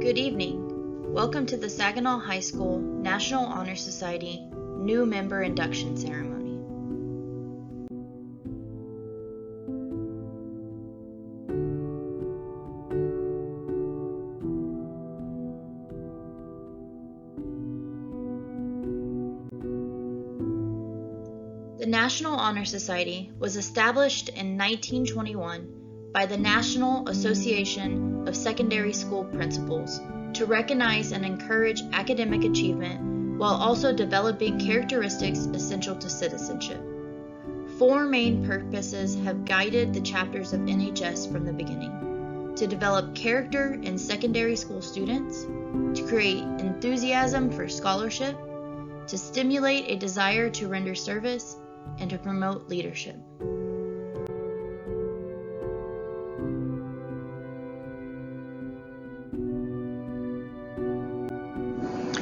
Good evening. Welcome to the Saginaw High School National Honor Society New Member Induction Ceremony. The National Honor Society was established in 1921 by the National Association of Secondary School Principals to recognize and encourage academic achievement while also developing characteristics essential to citizenship. Four main purposes have guided the chapters of NHS from the beginning: to develop character in secondary school students, to create enthusiasm for scholarship, to stimulate a desire to render service, and to promote leadership.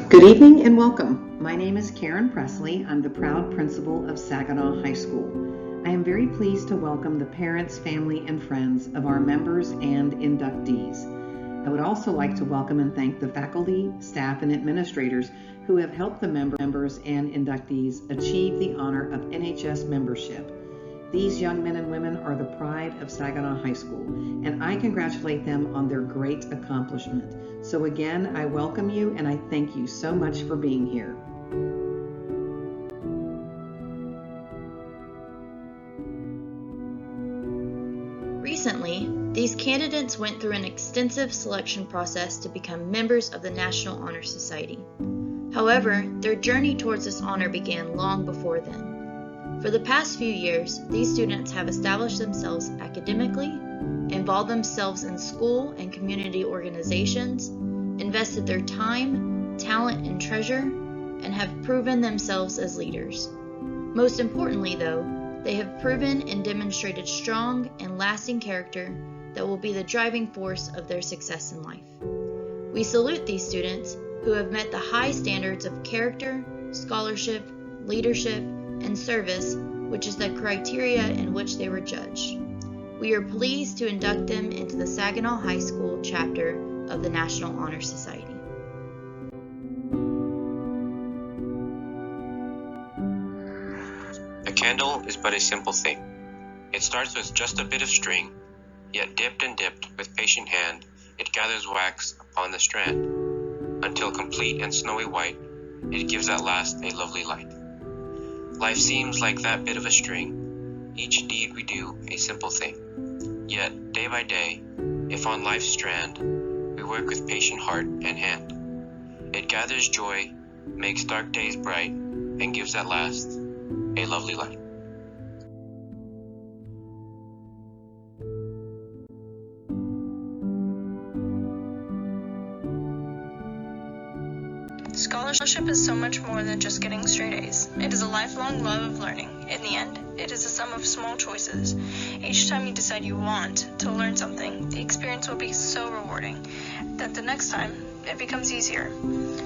Good evening and welcome. My name is Karen Presley. I'm the proud principal of Saginaw High School. I am very pleased to welcome the parents, family, and friends of our members and inductees. I would also like to welcome and thank the faculty, staff, and administrators who have helped the members and inductees achieve the honor of NHS membership. These young men and women are the pride of Saginaw High School, and I congratulate them on their great accomplishment. So again, I welcome you and I thank you so much for being here. Recently, these candidates went through an extensive selection process to become members of the National Honor Society. However, their journey towards this honor began long before then. For the past few years, these students have established themselves academically, involved themselves in school and community organizations, invested their time, talent, and treasure, and have proven themselves as leaders. Most importantly, though, they have proven and demonstrated strong and lasting character that will be the driving force of their success in life. We salute these students who have met the high standards of character, scholarship, leadership, and service, which is the criteria in which they were judged. We are pleased to induct them into the Saginaw High School chapter of the National Honor Society. A candle is but a simple thing. It starts with just a bit of string, yet dipped and dipped with patient hand, it gathers wax upon the strand. Until complete and snowy white, it gives at last a lovely light. Life seems like that bit of a string, each deed we do a simple thing. Yet, day by day, if on life's strand, we work with patient heart and hand, it gathers joy, makes dark days bright, and gives at last a lovely light. Scholarship is so much more than just getting straight A's. It is a lifelong love of learning. In the end, it is a sum of small choices. Each time you decide you want to learn something, the experience will be so rewarding that the next time it becomes easier.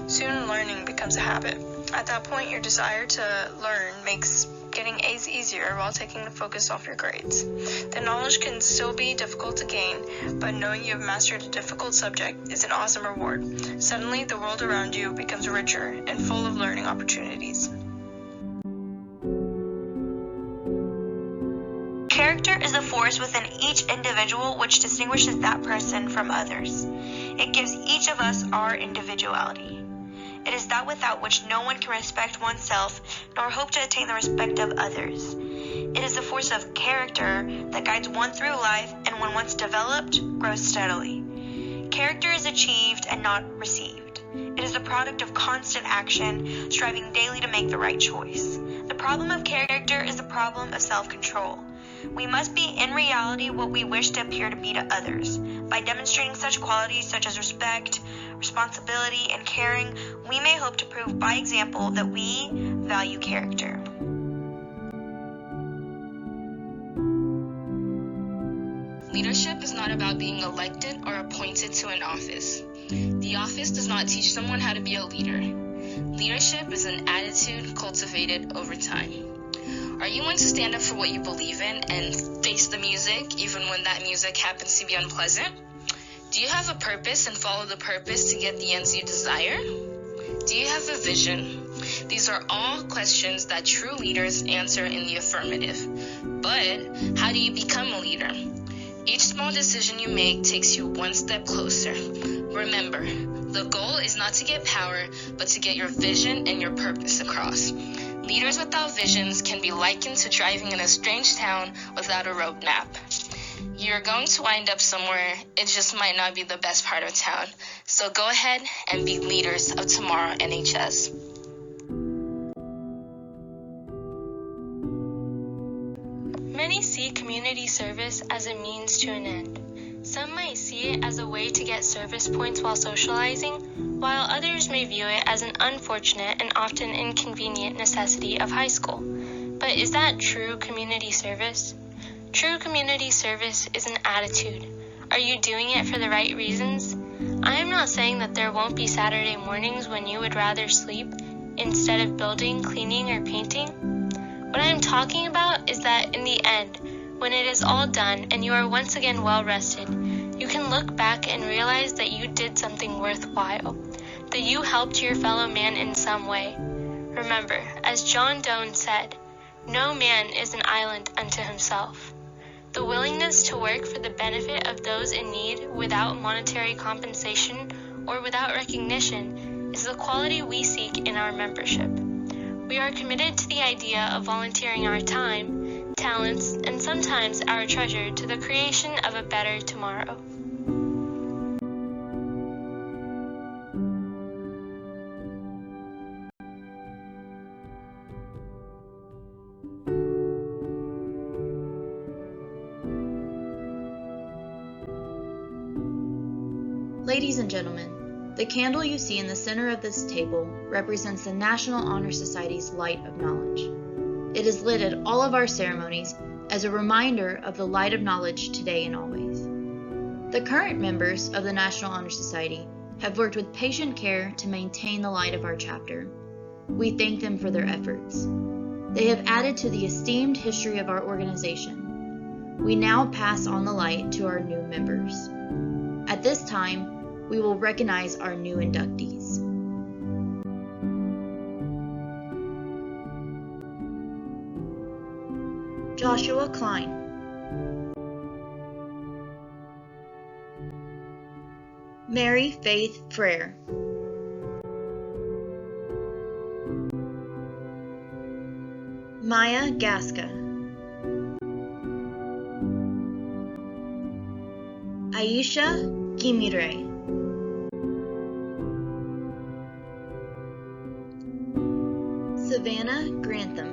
Soon learning becomes a habit. At that point, your desire to learn makes getting A's easier while taking the focus off your grades. The knowledge can still be difficult to gain, but knowing you have mastered a difficult subject is an awesome reward. Suddenly, the world around you becomes richer and full of learning opportunities. Character is the force within each individual which distinguishes that person from others. It gives each of us our individuality. It is that without which no one can respect oneself nor hope to attain the respect of others. It is the force of character that guides one through life and when once developed, grows steadily. Character is achieved and not received. It is the product of constant action, striving daily to make the right choice. The problem of character is the problem of self-control. We must be in reality what we wish to appear to be to others. By demonstrating such qualities such as respect, responsibility, and caring, we may hope to prove by example that we value character. Leadership is not about being elected or appointed to an office. The office does not teach someone how to be a leader. Leadership is an attitude cultivated over time. Are you willing to stand up for what you believe in and face the music, even when that music happens to be unpleasant? Do you have a purpose and follow the purpose to get the ends you desire? Do you have a vision? These are all questions that true leaders answer in the affirmative. But how do you become a leader? Each small decision you make takes you one step closer. Remember, the goal is not to get power, but to get your vision and your purpose across. Leaders without visions can be likened to driving in a strange town without a roadmap. You're going to wind up somewhere, it just might not be the best part of town. So go ahead and be leaders of tomorrow, NHS. Many see community service as a means to an end. Some might see it as a way to get service points while socializing, while others may view it as an unfortunate and often inconvenient necessity of high school. But is that true community service? True community service is an attitude. Are you doing it for the right reasons? I am not saying that there won't be Saturday mornings when you would rather sleep instead of building, cleaning, or painting. What I am talking about is that in the end, when it is all done and you are once again well rested, you can look back and realize that you did something worthwhile, that you helped your fellow man in some way. Remember, as John Donne said, "No man is an island unto himself." The willingness to work for the benefit of those in need without monetary compensation or without recognition is the quality we seek in our membership. We are committed to the idea of volunteering our time, talents, and sometimes our treasure to the creation of a better tomorrow. Ladies and gentlemen, the candle you see in the center of this table represents the National Honor Society's light of knowledge. It is lit at all of our ceremonies as a reminder of the light of knowledge today and always. The current members of the National Honor Society have worked with patient care to maintain the light of our chapter. We thank them for their efforts. They have added to the esteemed history of our organization. We now pass on the light to our new members. At this time, we will recognize our new inductees. Joshua Klein. Mary Faith Frere. Maya Gasca. Aisha Gimire. Savannah Grantham.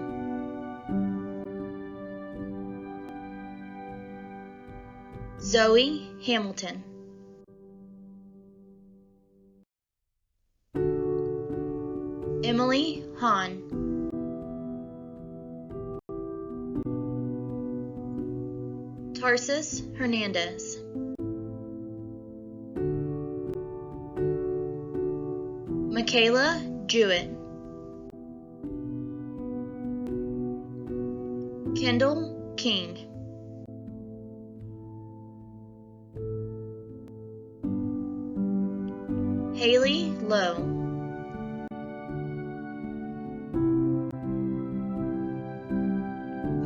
Zoe Hamilton. Emily Hahn. Tarsus Hernandez. Michaela Jewett. Kendall King. Haley Lowe.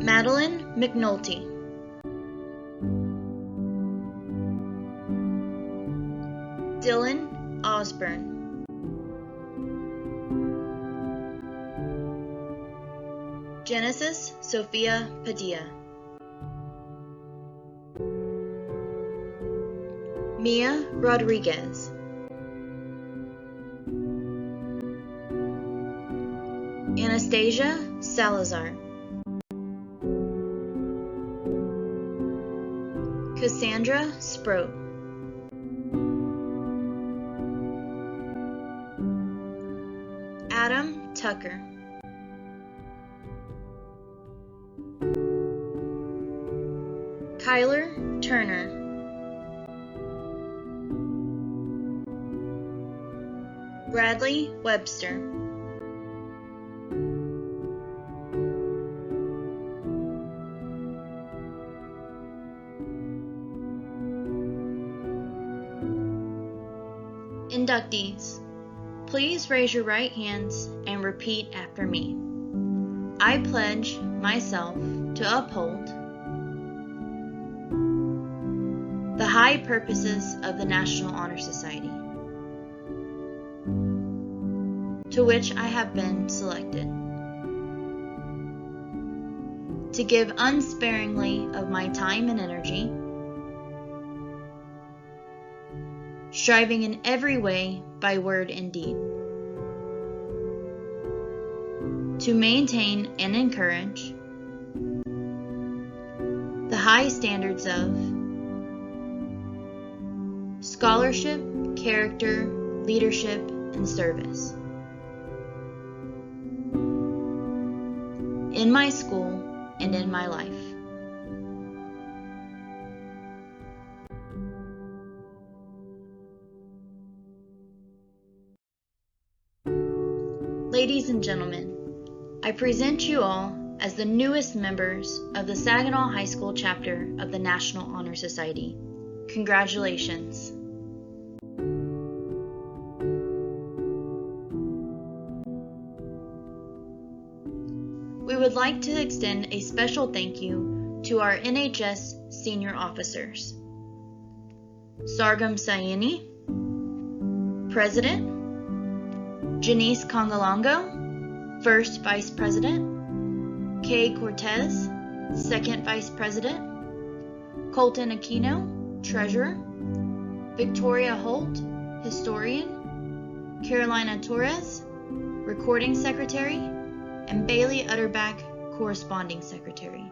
Madeline McNulty. Dylan Osborne. Genesis Sophia Padilla. Mia Rodriguez. Anastasia Salazar. Cassandra Sproat. Adam Tucker. Kyler Turner. Bradley Webster. Inductees, please raise your right hands and repeat after me. I pledge myself to uphold the high purposes of the National Honor Society, to which I have been selected, to give unsparingly of my time and energy, striving in every way by word and deed, to maintain and encourage the high standards of scholarship, character, leadership, and service in my school and in my life. Ladies and gentlemen, I present you all as the newest members of the Saginaw High School chapter of the National Honor Society. Congratulations. We would like to extend a special thank you to our NHS senior officers. Sargam Sayini, President; Janice Congalongo, First Vice President; Kay Cortez, Second Vice President; Colton Aquino, Treasurer; Victoria Holt, Historian; Carolina Torres, Recording Secretary; and Bailey Utterback, Corresponding Secretary.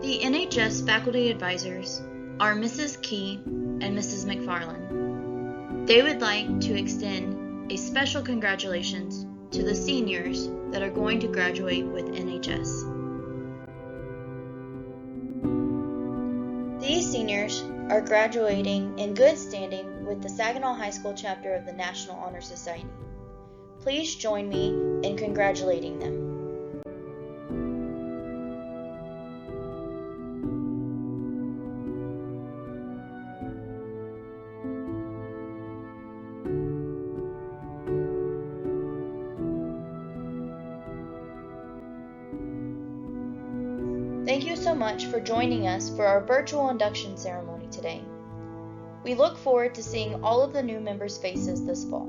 The NHS faculty advisors are Mrs. Key and Mrs. McFarland. They would like to extend a special congratulations to the seniors that are going to graduate with NHS. These seniors are graduating in good standing with the Saginaw High School chapter of the National Honor Society. Please join me in congratulating them. Thank you so much for joining us for our virtual induction ceremony today. We look forward to seeing all of the new members' faces this fall.